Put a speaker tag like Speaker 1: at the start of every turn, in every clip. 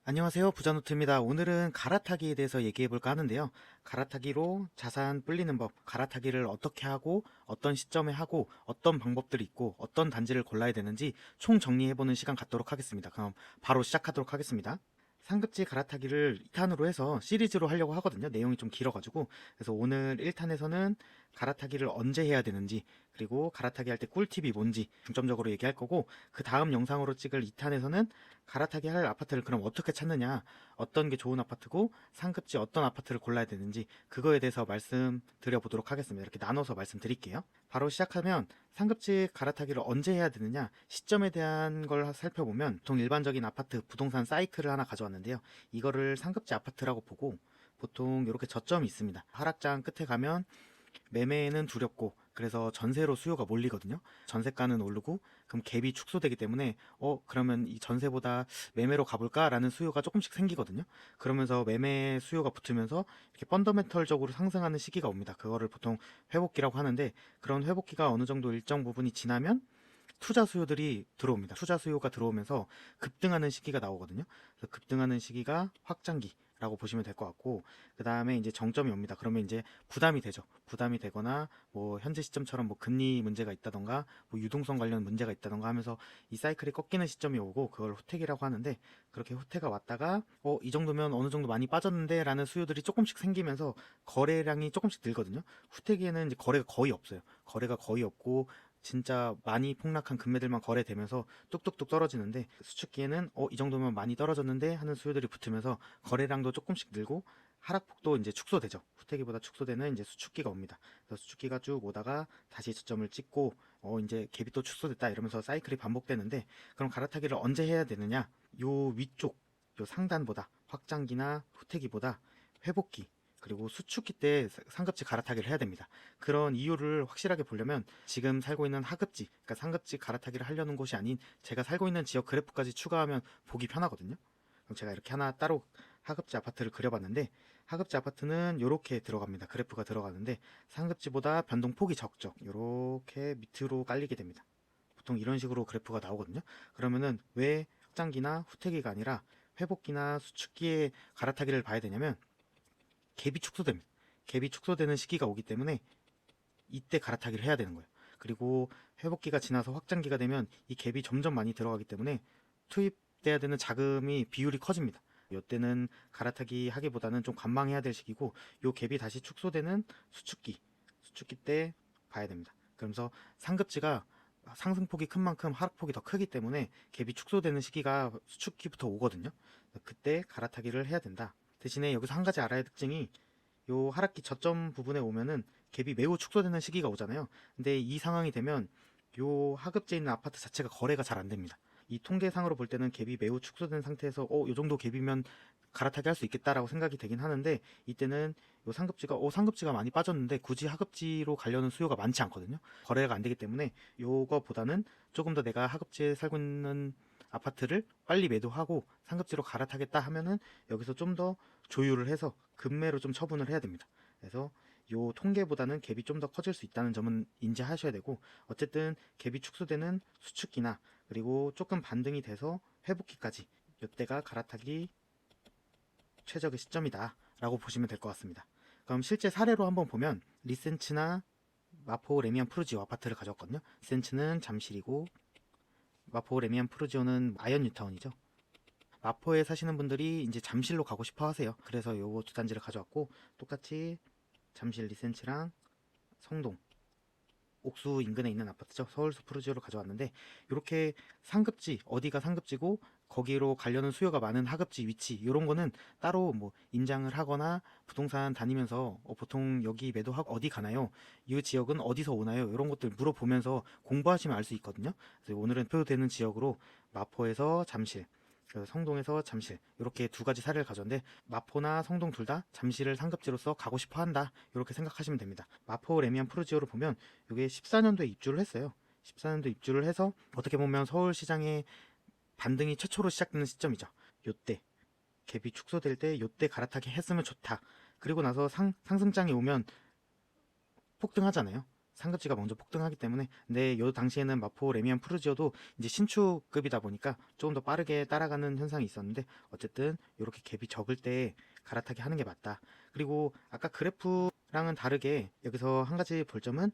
Speaker 1: 안녕하세요. 부자노트입니다. 오늘은 갈아타기에 대해서 얘기해 볼까 하는데요. 갈아타기로 자산 불리는 법, 갈아타기를 어떻게 하고 어떤 시점에 하고 어떤 방법들이 있고 어떤 단지를 골라야 되는지 총 정리해 보는 시간 갖도록 하겠습니다. 그럼 바로 시작하도록 하겠습니다. 상급지 갈아타기를 2탄으로 해서 시리즈로 하려고 하거든요. 내용이 좀 길어가지고. 그래서 오늘 1탄에서는 갈아타기를 언제 해야 되는지, 그리고 갈아타기 할 때 꿀팁이 뭔지 중점적으로 얘기할 거고, 그 다음 영상으로 찍을 2탄에서는 갈아타기 할 아파트를 그럼 어떻게 찾느냐, 어떤 게 좋은 아파트고 상급지 어떤 아파트를 골라야 되는지 그거에 대해서 말씀드려 보도록 하겠습니다. 이렇게 나눠서 말씀드릴게요. 바로 시작하면 상급지 갈아타기를 언제 해야 되느냐, 시점에 대한 걸 살펴보면 보통 일반적인 아파트 부동산 사이클을 하나 가져왔는데요. 이거를 상급지 아파트라고 보고 보통 이렇게 저점이 있습니다. 하락장 끝에 가면 매매는 두렵고 그래서 전세로 수요가 몰리거든요. 전세가는 오르고 그럼 갭이 축소되기 때문에 그러면 이 전세보다 매매로 가볼까라는 수요가 조금씩 생기거든요. 그러면서 매매 수요가 붙으면서 이렇게 펀더멘털적으로 상승하는 시기가 옵니다. 그거를 보통 회복기라고 하는데, 그런 회복기가 어느 정도 일정 부분이 지나면 투자 수요들이 들어옵니다. 투자 수요가 들어오면서 급등하는 시기가 나오거든요. 그래서 급등하는 시기가 확장기라고 보시면 될 것 같고, 그 다음에 이제 정점이 옵니다. 그러면 이제 부담이 되죠. 부담이 되거나 뭐 현재 시점처럼 뭐 금리 문제가 있다던가 뭐 유동성 관련 문제가 있다던가 하면서 이 사이클이 꺾이는 시점이 오고, 그걸 후퇴기라고 하는데, 그렇게 후퇴가 왔다가 이 정도면 어느 정도 많이 빠졌는데 라는 수요들이 조금씩 생기면서 거래량이 조금씩 늘거든요. 후퇴기에는 이제 거래가 거의 없어요. 거래가 거의 없고 진짜 많이 폭락한 금매들만 거래되면서 뚝뚝뚝 떨어지는데, 수축기에는 이 정도면 많이 떨어졌는데 하는 수요들이 붙으면서 거래량도 조금씩 늘고 하락폭도 이제 축소되죠. 후퇴기보다 축소되는 이제 수축기가 옵니다. 그래서 수축기가 쭉 오다가 다시 저점을 찍고 이제 갭이 또 축소됐다 이러면서 사이클이 반복되는데, 그럼 갈아타기를 언제 해야 되느냐? 요 위쪽, 요 상단보다, 확장기나 후퇴기보다 회복기 그리고 수축기 때 상급지 갈아타기를 해야 됩니다. 그런 이유를 확실하게 보려면 지금 살고 있는 하급지, 그러니까 상급지 갈아타기를 하려는 곳이 아닌 제가 살고 있는 지역 그래프까지 추가하면 보기 편하거든요. 그럼 제가 이렇게 하나 따로 하급지 아파트를 그려봤는데, 하급지 아파트는 이렇게 들어갑니다. 그래프가 들어가는데 상급지보다 변동폭이 적죠. 이렇게 밑으로 깔리게 됩니다. 보통 이런 식으로 그래프가 나오거든요. 그러면은 왜 확장기나 후퇴기가 아니라 회복기나 수축기에 갈아타기를 봐야 되냐면, 갭이 축소됩니다. 갭이 축소되는 시기가 오기 때문에 이때 갈아타기를 해야 되는 거예요. 그리고 회복기가 지나서 확장기가 되면 이 갭이 점점 많이 들어가기 때문에 투입돼야 되는 자금이 비율이 커집니다. 이때는 갈아타기 하기보다는 좀 관망해야 될 시기고, 요 갭이 다시 축소되는 수축기 때 봐야 됩니다. 그러면서 상급지가 상승폭이 큰 만큼 하락폭이 더 크기 때문에 갭이 축소되는 시기가 수축기부터 오거든요. 그때 갈아타기를 해야 된다. 대신에 여기서 한 가지 알아야 할 특징이, 요 하락기 저점 부분에 오면은 갭이 매우 축소되는 시기가 오잖아요. 근데 이 상황이 되면 요 하급지에 있는 아파트 자체가 거래가 잘 안 됩니다. 이 통계상으로 볼 때는 갭이 매우 축소된 상태에서 요 정도 갭이면 갈아타기 할 수 있겠다라고 생각이 되긴 하는데, 이때는 요 상급지가 많이 빠졌는데 굳이 하급지로 가려는 수요가 많지 않거든요. 거래가 안 되기 때문에 요거보다는 조금 더 내가 하급지에 살고 있는 아파트를 빨리 매도하고 상급지로 갈아타겠다 하면은 여기서 좀 더 조율을 해서 급매로 좀 처분을 해야 됩니다. 그래서 요 통계보다는 갭이 좀 더 커질 수 있다는 점은 인지하셔야 되고, 어쨌든 갭이 축소되는 수축기나 그리고 조금 반등이 돼서 회복기까지 이때가 갈아타기 최적의 시점이다 라고 보시면 될 것 같습니다. 그럼 실제 사례로 한번 보면, 리센츠나 마포 레미안 푸르지오 아파트를 가져왔거든요. 리센츠는 잠실이고 마포 레미안 푸르지오는 아현 뉴타운이죠. 마포에 사시는 분들이 이제 잠실로 가고 싶어 하세요. 그래서 요거 두 단지를 가져왔고, 똑같이 잠실 리센츠랑 성동 옥수 인근에 있는 아파트죠. 서울수 푸르지오로 가져왔는데, 이렇게 상급지, 어디가 상급지고 거기로 가려는 수요가 많은 하급지 위치, 이런 거는 따로 뭐 임장을 하거나 부동산 다니면서 보통 여기 매도하고 어디 가나요? 이 지역은 어디서 오나요? 이런 것들 물어보면서 공부하시면 알 수 있거든요. 그래서 오늘은 표되는 지역으로 마포에서 잠실, 성동에서 잠실, 이렇게 두 가지 사례를 가졌는데, 마포나 성동 둘 다 잠실을 상급지로서 가고 싶어 한다, 이렇게 생각하시면 됩니다. 마포 레미안 푸르지오를 보면 이게 14년도에 입주를 했어요. 14년도 입주를 해서 어떻게 보면 서울시장의 반등이 최초로 시작되는 시점이죠. 요때 갭이 축소될 때 요때 갈아타기 했으면 좋다. 그리고 나서 상승장이 오면 폭등하잖아요. 상급지가 먼저 폭등하기 때문에. 근데 요 당시에는 마포 레미안 푸르지오도 이제 신축급이다 보니까 조금 더 빠르게 따라가는 현상이 있었는데, 어쨌든 이렇게 갭이 적을 때 갈아타기 하는 게 맞다. 그리고 아까 그래프랑은 다르게 여기서 한 가지 볼 점은,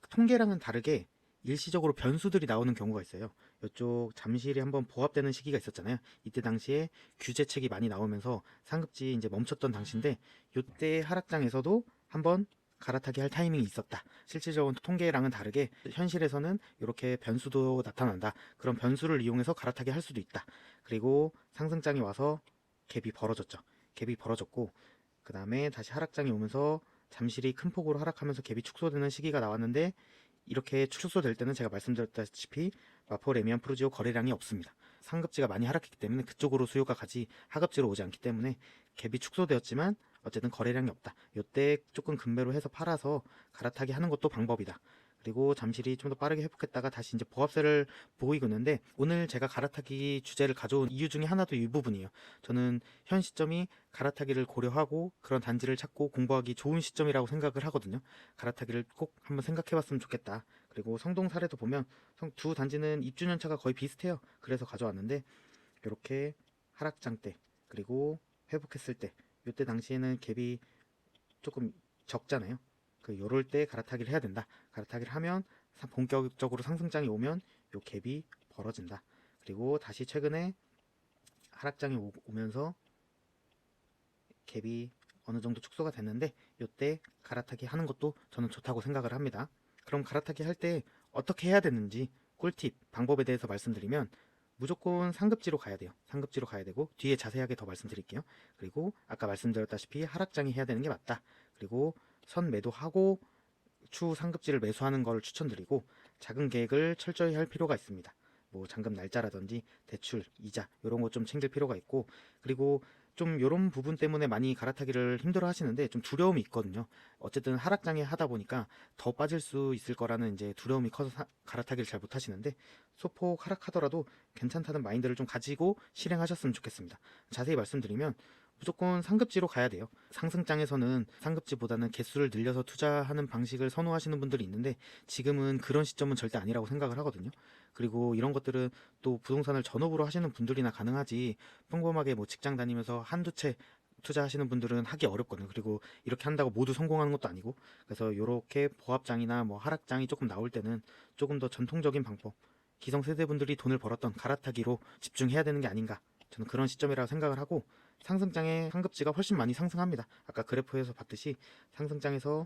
Speaker 1: 통계랑은 다르게 일시적으로 변수들이 나오는 경우가 있어요. 이쪽 잠실이 한번 보합되는 시기가 있었잖아요. 이때 당시에 규제책이 많이 나오면서 상급지 이제 멈췄던 당시인데, 이때 하락장에서도 한번 갈아타기 할 타이밍이 있었다. 실질적인 통계랑은 다르게 현실에서는 이렇게 변수도 나타난다. 그런 변수를 이용해서 갈아타기 할 수도 있다. 그리고 상승장이 와서 갭이 벌어졌죠. 갭이 벌어졌고, 그 다음에 다시 하락장이 오면서 잠실이 큰 폭으로 하락하면서 갭이 축소되는 시기가 나왔는데, 이렇게 축소될 때는 제가 말씀드렸다시피 마포 레미안 푸르지오 거래량이 없습니다. 상급지가 많이 하락했기 때문에 그쪽으로 수요가 가지 하급지로 오지 않기 때문에 갭이 축소되었지만 어쨌든 거래량이 없다. 이때 조금 금매로 해서 팔아서 갈아타기 하는 것도 방법이다. 그리고 잠실이 좀 더 빠르게 회복했다가 다시 이제 보합세를 보이고 있는데, 오늘 제가 갈아타기 주제를 가져온 이유 중에 하나도 이 부분이에요. 저는 현 시점이 갈아타기를 고려하고 그런 단지를 찾고 공부하기 좋은 시점이라고 생각을 하거든요. 갈아타기를 꼭 한번 생각해 봤으면 좋겠다. 그리고 성동 사례도 보면 두 단지는 입주년차가 거의 비슷해요. 그래서 가져왔는데, 이렇게 하락장 때 그리고 회복했을 때, 이때 당시에는 갭이 조금 적잖아요. 요럴 때 갈아타기를 해야 된다. 갈아타기를 하면 본격적으로 상승장이 오면 요 갭이 벌어진다. 그리고 다시 최근에 하락장이 오면서 갭이 어느 정도 축소가 됐는데, 요때 갈아타기 하는 것도 저는 좋다고 생각을 합니다. 그럼 갈아타기 할 때 어떻게 해야 되는지 꿀팁, 방법에 대해서 말씀드리면, 무조건 상급지로 가야 돼요. 상급지로 가야 되고, 뒤에 자세하게 더 말씀드릴게요. 그리고 아까 말씀드렸다시피 하락장이 해야 되는 게 맞다. 그리고 선 매도하고 추후 상급지를 매수하는 걸 추천드리고, 작은 계획을 철저히 할 필요가 있습니다. 뭐 잔금 날짜라든지 대출, 이자 이런 거 좀 챙길 필요가 있고, 그리고 좀 이런 부분 때문에 많이 갈아타기를 힘들어 하시는데 좀 두려움이 있거든요. 어쨌든 하락장에 하다 보니까 더 빠질 수 있을 거라는 이제 두려움이 커서 갈아타기를 잘 못 하시는데, 소폭 하락하더라도 괜찮다는 마인드를 좀 가지고 실행하셨으면 좋겠습니다. 자세히 말씀드리면, 무조건 상급지로 가야 돼요. 상승장에서는 상급지보다는 개수를 늘려서 투자하는 방식을 선호하시는 분들이 있는데, 지금은 그런 시점은 절대 아니라고 생각을 하거든요. 그리고 이런 것들은 또 부동산을 전업으로 하시는 분들이나 가능하지, 평범하게 뭐 직장 다니면서 한두 채 투자하시는 분들은 하기 어렵거든요. 그리고 이렇게 한다고 모두 성공하는 것도 아니고, 그래서 이렇게 보합장이나 뭐 하락장이 조금 나올 때는 조금 더 전통적인 방법, 기성세대분들이 돈을 벌었던 갈아타기로 집중해야 되는 게 아닌가, 저는 그런 시점이라고 생각을 하고, 상승장의 상급지가 훨씬 많이 상승합니다. 아까 그래프에서 봤듯이 상승장에서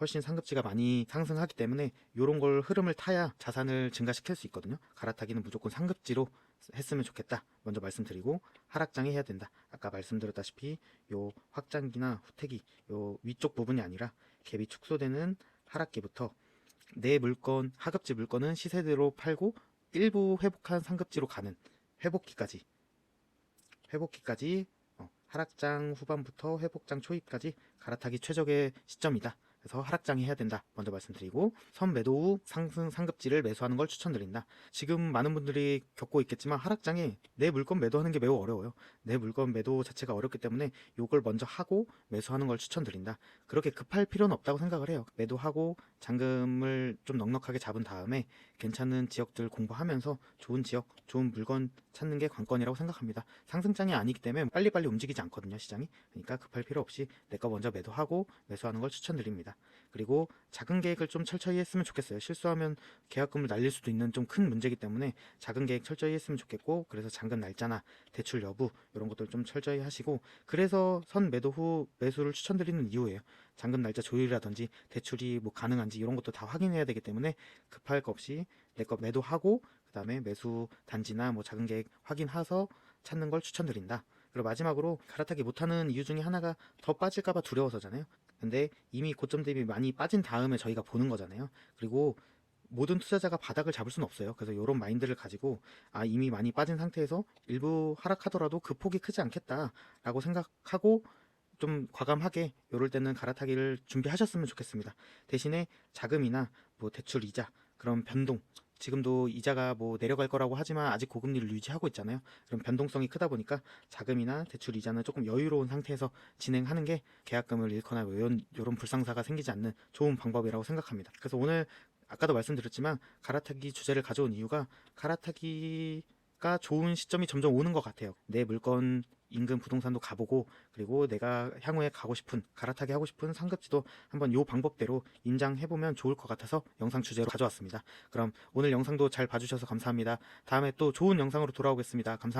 Speaker 1: 훨씬 상급지가 많이 상승하기 때문에 이런 걸 흐름을 타야 자산을 증가시킬 수 있거든요. 갈아타기는 무조건 상급지로 했으면 좋겠다 먼저 말씀드리고, 하락장에 해야 된다. 아까 말씀드렸다시피 요 확장기나 후퇴기 요 위쪽 부분이 아니라 갭이 축소되는 하락기부터 내 물건, 하급지 물건은 시세대로 팔고 일부 회복한 상급지로 가는 회복기까지, 하락장 후반부터 회복장 초입까지 갈아타기 최적의 시점이다. 그래서 하락장이 해야 된다 먼저 말씀드리고, 선 매도 후 상승 상급지를 매수하는 걸 추천드린다. 지금 많은 분들이 겪고 있겠지만 하락장에 내 물건 매도하는 게 매우 어려워요. 내 물건 매도 자체가 어렵기 때문에 이걸 먼저 하고 매수하는 걸 추천드린다. 그렇게 급할 필요는 없다고 생각을 해요. 매도하고 잔금을 좀 넉넉하게 잡은 다음에 괜찮은 지역들 공부하면서 좋은 지역, 좋은 물건 찾는 게 관건이라고 생각합니다. 상승장이 아니기 때문에 빨리빨리 움직이지 않거든요, 시장이. 그러니까 급할 필요 없이 내 거 먼저 매도하고 매수하는 걸 추천드립니다. 그리고 작은 계획을 좀 철저히 했으면 좋겠어요. 실수하면 계약금을 날릴 수도 있는 좀 큰 문제이기 때문에 작은 계획 철저히 했으면 좋겠고, 그래서 잔금 날짜나 대출 여부 이런 것들 좀 철저히 하시고, 그래서 선 매도 후 매수를 추천드리는 이유예요. 잔금 날짜 조율이라든지 대출이 뭐 가능한지 이런 것도 다 확인해야 되기 때문에 급할 거 없이 내 거 매도하고 그 다음에 매수 단지나 뭐 작은 계획 확인해서 찾는 걸 추천드린다. 그리고 마지막으로 갈아타기 못하는 이유 중에 하나가 더 빠질까봐 두려워서잖아요. 근데 이미 고점 대비 많이 빠진 다음에 저희가 보는 거잖아요. 그리고 모든 투자자가 바닥을 잡을 수는 없어요. 그래서 이런 마인드를 가지고, 이미 많이 빠진 상태에서 일부 하락하더라도 그 폭이 크지 않겠다라고 생각하고 좀 과감하게 이럴 때는 갈아타기를 준비하셨으면 좋겠습니다. 대신에 자금이나 뭐 대출 이자 그런 변동, 지금도 이자가 뭐 내려갈 거라고 하지만 아직 고금리를 유지하고 있잖아요. 그럼 변동성이 크다 보니까 자금이나 대출 이자는 조금 여유로운 상태에서 진행하는 게 계약금을 잃거나 뭐 이런 불상사가 생기지 않는 좋은 방법이라고 생각합니다. 그래서 오늘 아까도 말씀드렸지만 갈아타기 주제를 가져온 이유가 갈아타기가 좋은 시점이 점점 오는 것 같아요. 내 물건 인근 부동산도 가보고 그리고 내가 향후에 가고 싶은 갈아타기 하고 싶은 상급지도 한번 요 방법대로 임장해보면 좋을 것 같아서 영상 주제로 가져왔습니다. 그럼 오늘 영상도 잘 봐주셔서 감사합니다. 다음에 또 좋은 영상으로 돌아오겠습니다. 감사합니다.